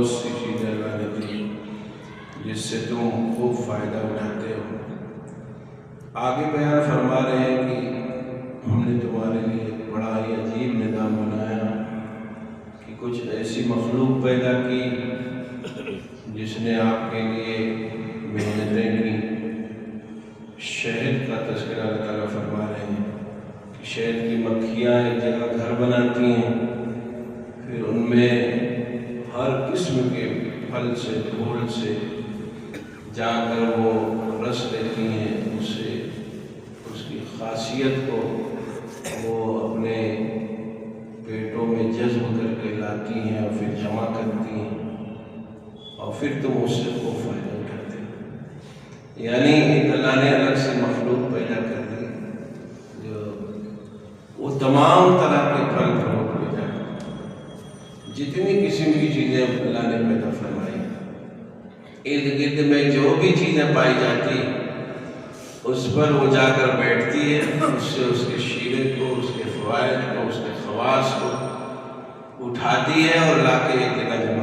بہت سی چیزیں اللہ نے دی جس سے تم خوب فائدہ اٹھاتے ہو۔ آگے بیان فرما رہے ہیں کہ ہم نے تمہارے لیے ایک بڑا ہی عجیب نظام بنایا کہ کچھ ایسی مخلوق پیدا کی جس نے آپ کے لیے محنتیں کی۔ شہد کا تذکرہ اللہ تعالیٰ فرما رہے ہیں کہ شہد کی مکھیاں ایک جگہ گھر بناتی ہیں، پھر ان میں ہر قسم کے پھل سے پھول سے جا کر وہ رس لیتی ہیں، اس کی خاصیت کو وہ اپنے پیٹوں میں جذب کر کے لاتی ہیں اور پھر جمع کرتی ہیں اور پھر تم اس سے خوب فائدہ اٹھاتے ہیں۔ یعنی ایک اللہ نے الگ سے مخلوق پیدا کر دی جو وہ تمام طرح کے پھل فروٹ پیدا کرتی، جتنی قسم کی چیزیں اللہ نے پیدا فرمائی، ارد گرد میں جو بھی چیزیں پائی جاتی اس پر وہ جا کر بیٹھتی ہے، اس سے اس کے شیرے کو، اس کے فوائد کو، اس کے خواص کو اٹھاتی ہے اور لا کے ایک جگہ جمع